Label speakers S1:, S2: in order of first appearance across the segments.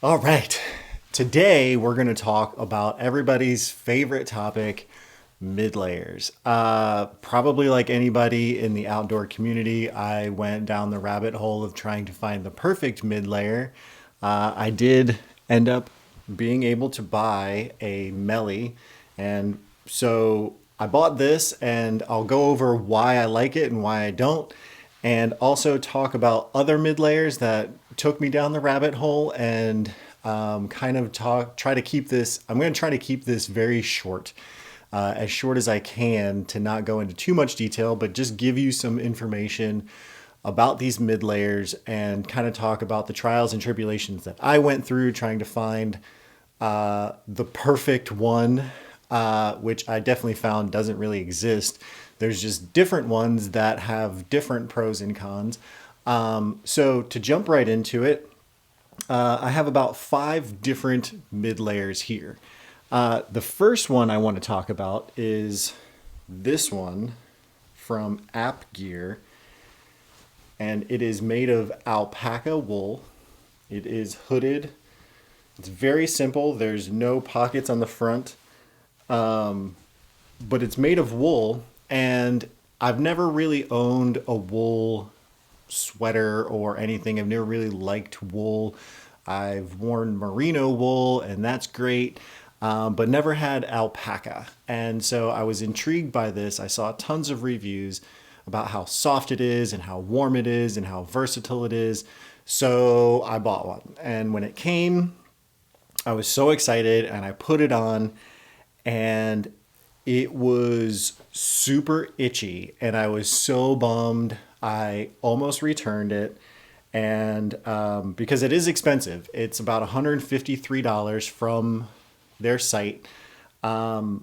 S1: All right. Today we're going to talk about everybody's favorite topic, mid layers. Probably like anybody in the outdoor community, I went down the rabbit hole of trying to find the perfect mid layer. I did end up being able to buy a Melly, and so I bought this, and I'll go over why I like it and why I don't, and also talk about other mid layers that took me down the rabbit hole and kind of try to keep this. I'm going to try to keep this very short, as short as I can, to not go into too much detail, but just give you some information about these mid layers and kind of talk about the trials and tribulations that I went through trying to find the perfect one, which I definitely found doesn't really exist. There's just different ones that have different pros and cons. So to jump right into it, I have about 5 different mid layers here. The first one I want to talk about is this one from App Gear, and it is made of alpaca wool. It is hooded. It's very simple. There's no pockets on the front, but it's made of wool, and I've never really owned a wool sweater or anything. I've never really liked wool. I've worn merino wool, and that's great, but never had alpaca. And so I was intrigued by this. I saw tons of reviews about how soft it is and how warm it is and how versatile it is. So I bought one. And when it came, I was so excited, and I put it on, and it was super itchy, and I was so bummed. I almost returned it, and because it is expensive, it's about $153 from their site. But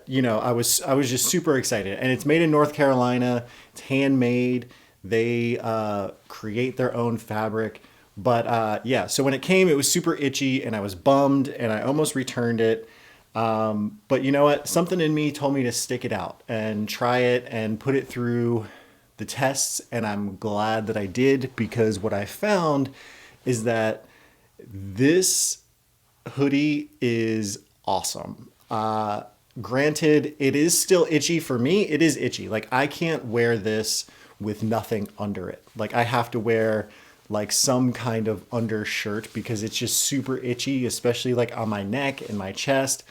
S1: I was just super excited, and it's made in North Carolina. It's handmade. They create their own fabric. But yeah, so when it came, it was super itchy, and I was bummed, and I almost returned it. But you know what? Something in me told me to stick it out and try it and put it through the tests, and I'm glad that I did, because what I found is that this hoodie is awesome. Granted, it is still itchy for me. It is itchy. Like, I can't wear this with nothing under it. Like, I have to wear like some kind of undershirt because it's just super itchy, especially like on my neck and my chest.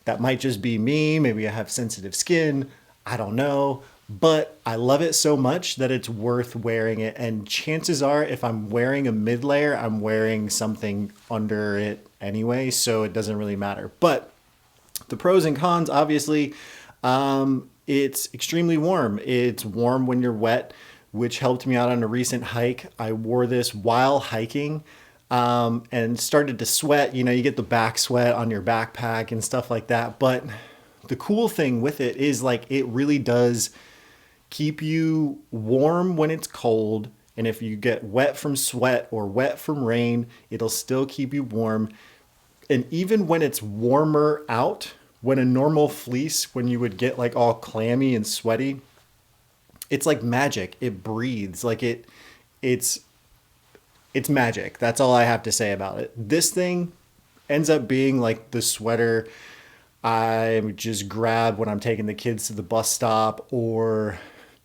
S1: That might just be me. Maybe I have sensitive skin. I don't know. But I love it so much that it's worth wearing it. And chances are, if I'm wearing a mid layer, I'm wearing something under it anyway, so it doesn't really matter. But the pros and cons, obviously, it's extremely warm. It's warm when you're wet, which helped me out on a recent hike. I wore this while hiking, and started to sweat. You know, you get the back sweat on your backpack and stuff like that. But the cool thing with it is, like, it really does keep you warm when it's cold. And if you get wet from sweat or wet from rain, it'll still keep you warm. And even when it's warmer out, when a normal fleece, when you would get like all clammy and sweaty, it's like magic. It breathes like it's magic. That's all I have to say about it. This thing ends up being like the sweater I just grab when I'm taking the kids to the bus stop, or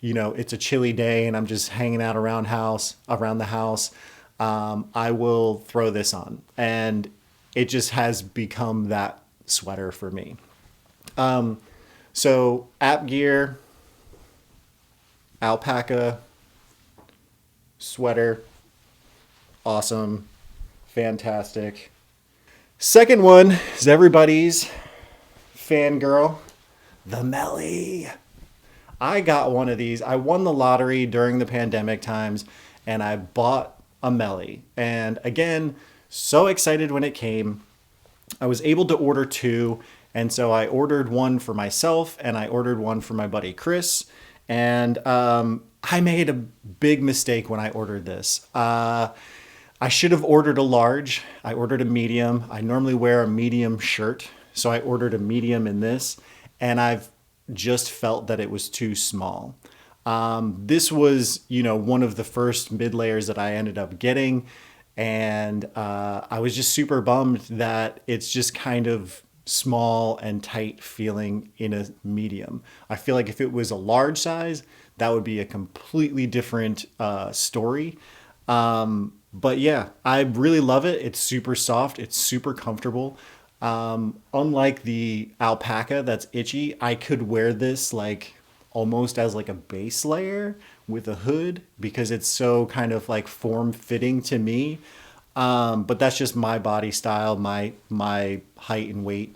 S1: it's a chilly day and I'm just hanging out around the house. I will throw this on, and it just has become that sweater for me. So App Gear, alpaca sweater, awesome, fantastic. Second one is everybody's fangirl, the Melly. I got one of these. I won the lottery during the pandemic times, and I bought a Melly. And again, so excited when it came. I was able to order 2, and so I ordered one for myself, and I ordered one for my buddy Chris. And I made a big mistake when I ordered this. I should have ordered a large. I ordered a medium. I normally wear a medium shirt, so I ordered a medium in this, and I've just felt that it was too small. This was, one of the first mid layers that I ended up getting, And I was just super bummed that it's just kind of small and tight feeling in a medium. I feel like if it was a large size, that would be a completely different story. But yeah, I really love it. It's super soft. It's super comfortable. Unlike the Alpaca that's itchy, I could wear this like almost as like a base layer with a hood because it's so kind of like form fitting to me. But that's just my body style, my height and weight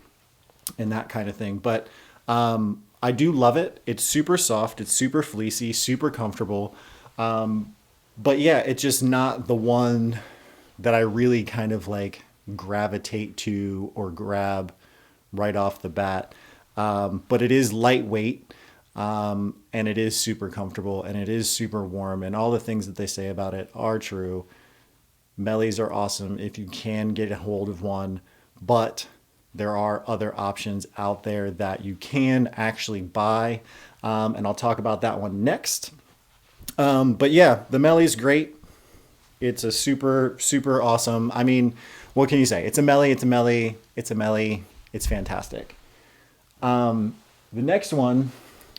S1: and that kind of thing. But I do love it. It's super soft. It's super fleecy, super comfortable. But yeah, it's just not the one that I really kind of like gravitate to or grab right off the bat. But it is lightweight, and it is super comfortable, and it is super warm, and all the things that they say about it are true. Mellies are awesome if you can get a hold of one, but there are other options out there that you can actually buy, and I'll talk about that one next. But yeah, the Melly's great. It's a super, super awesome. I mean, what can you say? It's a Melly, it's a Melly, it's a Melly. It's fantastic. The next one,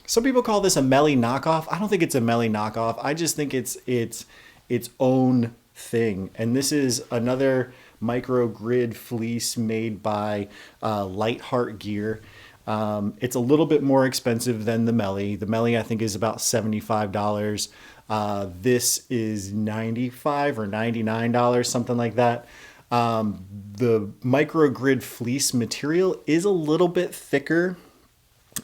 S1: some people call this a Melly knockoff. I don't think it's a Melly knockoff. I just think it's its own thing. And this is another micro grid fleece made by Lightheart Gear. It's a little bit more expensive than the Melly. The Melly, I think, is about $75. This is $95 or $99, something like that. The micro grid fleece material is a little bit thicker.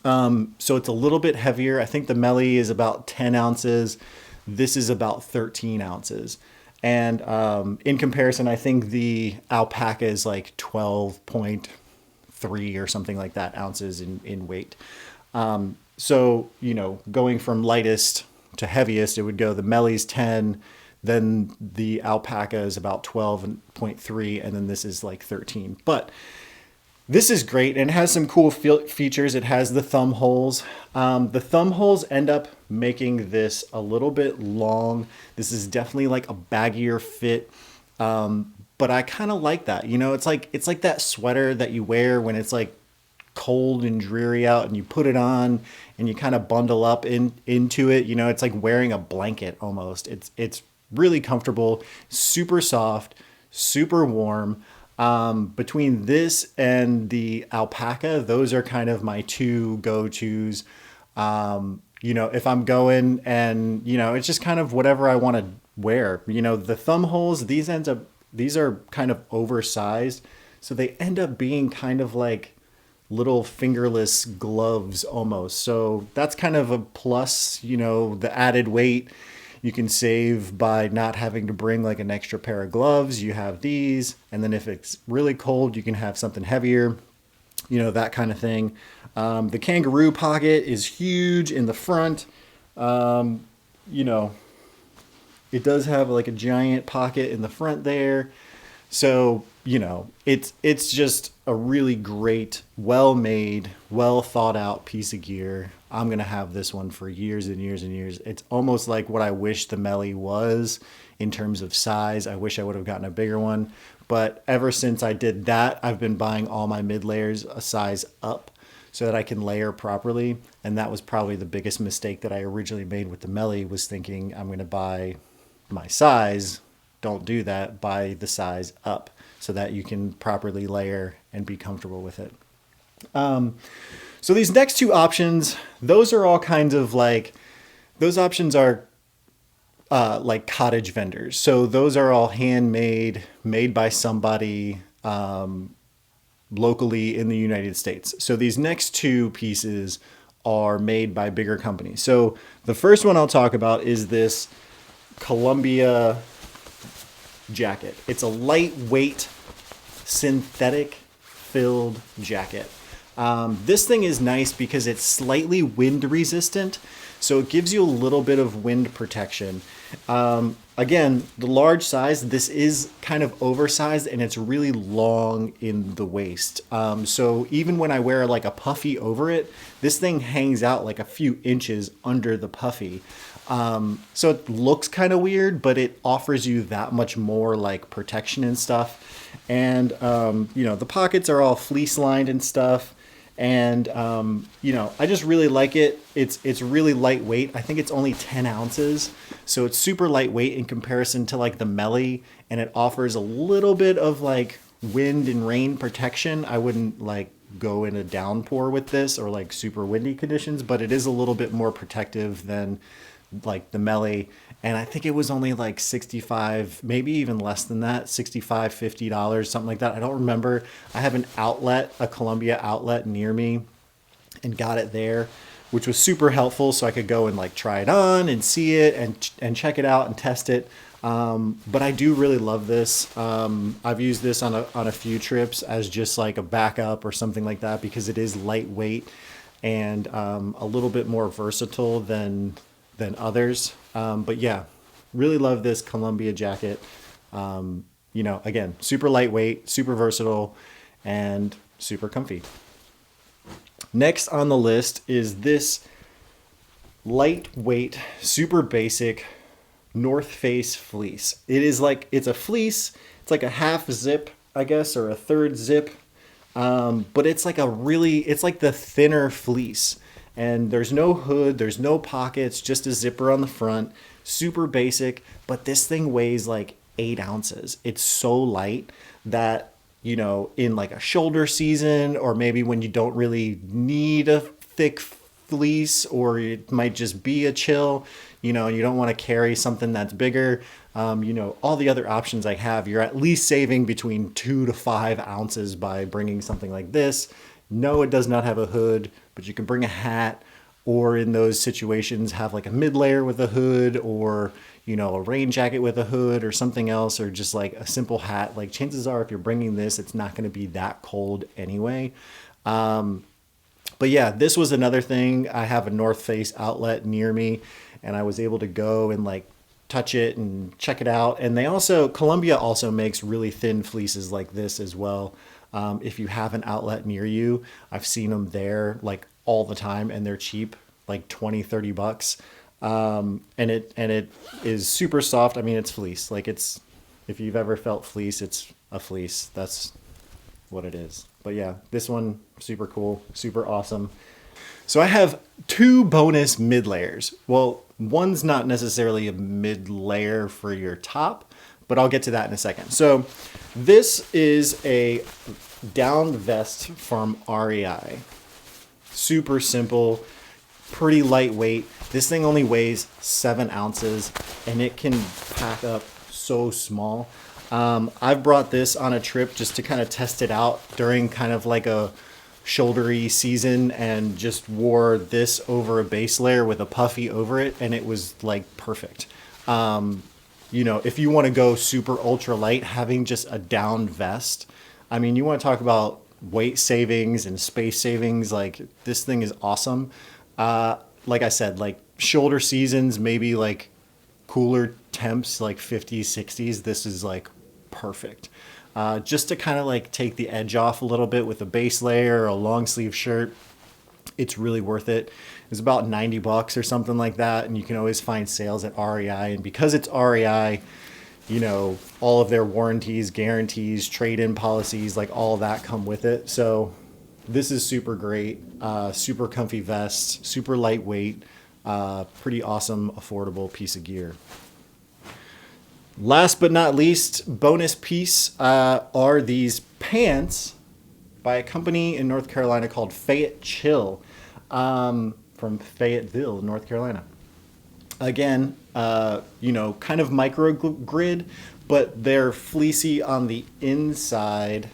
S1: So it's a little bit heavier. I think the Melly is about 10 ounces. This is about 13 ounces. And in comparison, I think the Alpaca is like 12.3 or something like that ounces in weight. So, you know, going from lightest to heaviest, it would go the Melly's 10, then the Alpaca is about 12.3, and then this is like 13. But this is great and it has some cool features. It has the thumb holes. The thumb holes end up making this a little bit long. This is definitely like a baggier fit. But I kind of like that. You know, it's like that sweater that you wear when it's like cold and dreary out and you put it on and you kind of bundle up into it. You know, it's like wearing a blanket almost. It's really comfortable, super soft, super warm. Between this and the Alpaca, those are kind of my two go-tos. You know, if I'm going and, you know, it's just kind of whatever I want to wear. You know, the thumb holes, these are kind of oversized. So they end up being kind of like little fingerless gloves almost. So that's kind of a plus, you know, the added weight you can save by not having to bring like an extra pair of gloves. You have these, and then if it's really cold, you can have something heavier, you know, that kind of thing. The Kangaroo Pocket is huge in the front. You know, it does have like a giant pocket in the front there. So, you know, it's just a really great, well-made, well thought out piece of gear. I'm going to have this one for years and years and years. It's almost like what I wish the Melly was in terms of size. I wish I would have gotten a bigger one. But ever since I did that, I've been buying all my mid layers a size up so that I can layer properly. And that was probably the biggest mistake that I originally made with the Melly, was thinking I'm going to buy my size. Don't do that. Buy the size up so that you can properly layer and be comfortable with it. So these next two options, those are all kinds of like, those options are like cottage vendors. So those are all handmade, made by somebody locally in the United States. So these next two pieces are made by bigger companies. So the first one I'll talk about is this Columbia jacket. It's a lightweight synthetic filled jacket. This thing is nice because it's slightly wind resistant, so it gives you a little bit of wind protection. Again, the large size, this is kind of oversized and it's really long in the waist. So even when I wear like a puffy over it, this thing hangs out like a few inches under the puffy. So it looks kind of weird, but it offers you that much more like protection and stuff. And, the pockets are all fleece lined and stuff. And, I just really like it. It's really lightweight. I think it's only 10 ounces. So it's super lightweight in comparison to like the Melly. And it offers a little bit of like wind and rain protection. I wouldn't like go in a downpour with this or like super windy conditions, but it is a little bit more protective than like the Melly. And I think it was only like 65, maybe even less than that, 65, $50, something like that. I don't remember. I have an outlet, a Columbia outlet near me, and got it there, which was super helpful. So I could go and like try it on and see it and check it out and test it. But I do really love this. I've used this on a few trips as just like a backup or something like that, because it is lightweight and a little bit more versatile than others. But yeah, really love this Columbia jacket. Again, super lightweight, super versatile, and super comfy. Next on the list is this lightweight, super basic North Face fleece. It's a fleece. It's like a half zip, I guess, or a third zip. But it's like the thinner fleece. And there's no hood, there's no pockets, just a zipper on the front. Super basic, but this thing weighs like 8 ounces. It's so light that, in like a shoulder season, or maybe when you don't really need a thick fleece, or it might just be a chill, and you don't want to carry something that's bigger. All the other options I have, you're at least saving between 2 to 5 ounces by bringing something like this. No, it does not have a hood, but you can bring a hat, or in those situations have like a mid layer with a hood, or a rain jacket with a hood or something else, or just like a simple hat. Like chances are if you're bringing this, it's not going to be that cold anyway. But yeah, this was another thing. I have a North Face outlet near me, and I was able to go and like touch it and check it out. And Columbia also makes really thin fleeces like this as well. If you have an outlet near you, I've seen them there like all the time, and they're cheap, like $20-$30. And it is super soft. I mean, it's fleece. If you've ever felt fleece, it's a fleece. That's what it is. But yeah, this one, super cool, super awesome. So I have 2 bonus mid layers. Well, one's not necessarily a mid layer for your top, but I'll get to that in a second. So this is a down vest from REI. Super simple, pretty lightweight. This thing only weighs 7 ounces, and it can pack up so small. I've brought this on a trip just to kind of test it out during kind of like a shouldery season, and just wore this over a base layer with a puffy over it, and it was like perfect. If you want to go super ultra light, having just a down vest, I mean, you want to talk about weight savings and space savings, like this thing is awesome. Like I said, like shoulder seasons, maybe like cooler temps, like 50s, 60s, this is like perfect. Just to kind of like take the edge off a little bit with a base layer or a long sleeve shirt, it's really worth it. It's about $90 or something like that, and you can always find sales at REI. And because it's REI, all of their warranties, guarantees, trade-in policies, like all that come with it. So this is super great, super comfy vest, super lightweight, pretty awesome, affordable piece of gear. Last but not least, bonus piece are these pants by a company in North Carolina called Fayette Chill, from Fayetteville, North Carolina. Again, kind of micro grid, but they're fleecy on the inside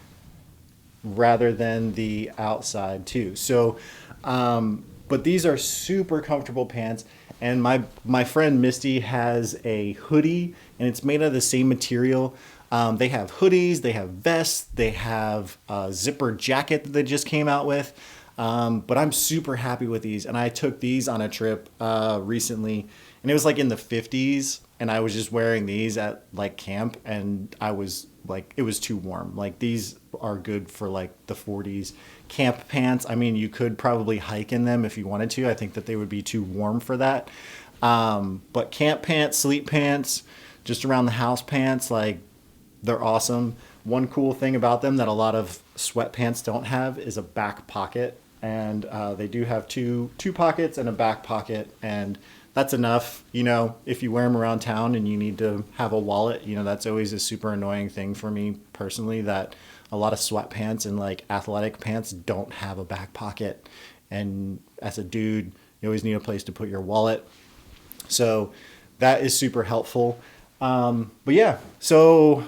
S1: rather than the outside too. So, but these are super comfortable pants. And my friend Misty has a hoodie, and it's made out of the same material. They have hoodies, they have vests, they have a zipper jacket that they just came out with. But I'm super happy with these, and I took these on a trip recently, and it was like in the 50s, and I was just wearing these at like camp, and I was like, it was too warm. Like these are good for like the 40s. Camp pants, I mean, you could probably hike in them if you wanted to. I think that they would be too warm for that. But camp pants, sleep pants, just around the house pants, like they're awesome. One cool thing about them that a lot of sweatpants don't have is a back pocket. And they do have two pockets and a back pocket. And that's enough, you know, if you wear them around town and you need to have a wallet, you know, that's always a super annoying thing for me personally, that a lot of sweatpants and like athletic pants don't have a back pocket. And as a dude, you always need a place to put your wallet. So that is super helpful. But yeah, so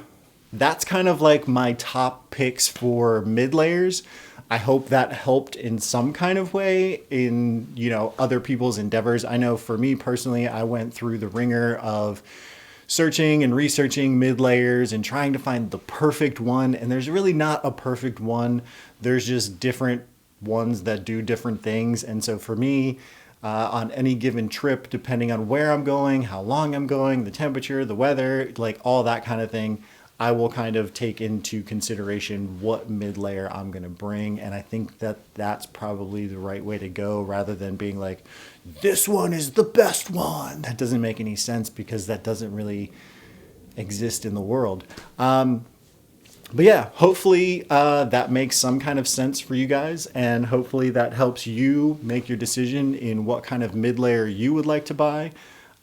S1: that's kind of like my top picks for mid layers. I hope that helped in some kind of way in, you know, other people's endeavors. I know for me personally, I went through the ringer of searching and researching mid layers and trying to find the perfect one. And there's really not a perfect one. There's just different ones that do different things. And so for me, on any given trip, depending on where I'm going, how long I'm going, the temperature, the weather, like all that kind of thing, I will kind of take into consideration what mid layer I'm going to bring. And I think that that's probably the right way to go, rather than being like, this one is the best one. That doesn't make any sense, because that doesn't really exist in the world. But yeah, hopefully that makes some kind of sense for you guys, and hopefully that helps you make your decision in what kind of mid layer you would like to buy.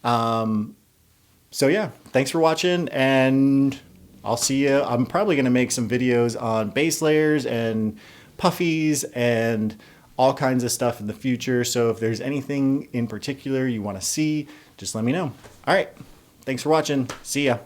S1: So yeah, thanks for watching, and I'll see you. I'm probably going to make some videos on base layers and puffies and all kinds of stuff in the future. So if there's anything in particular you want to see, just let me know. All right. Thanks for watching. See ya.